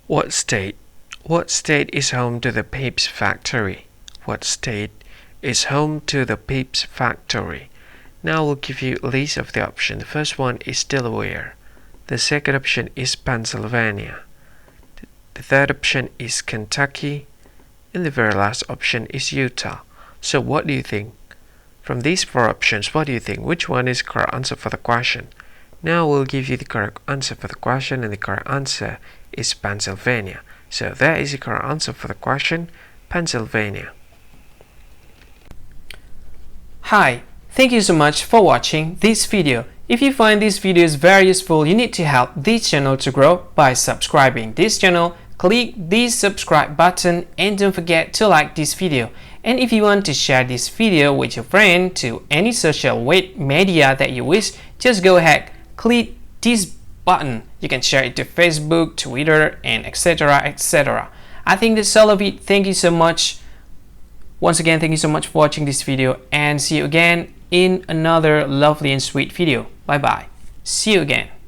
What state? What state is home to the Peeps factory? What state is home to the Peeps factory? Now we'll give you a list of the options. The first one is Delaware. The second option is Pennsylvania. The third option is Kentucky. And the very last option is Utah. So what do you think? From these four options, what do you think? Which one is the correct answer for the question? Now we'll give you the correct answer for the question, and the correct answer is Pennsylvania. So that is the correct answer for the question, Pennsylvania. Hi, thank you so much for watching this video. If you find these videos very useful, you need to help this channel to grow by subscribing this channel. Click this subscribe button and don't forget to like this video. And if you want to share this video with your friend to any social media that you wish, just go ahead, click this button. You can share it to Facebook, Twitter, and etc. etc. I think that's all of it. Thank you so much. Once again, thank you so much for watching this video, and see you again in another lovely and sweet video. Bye bye. See you again.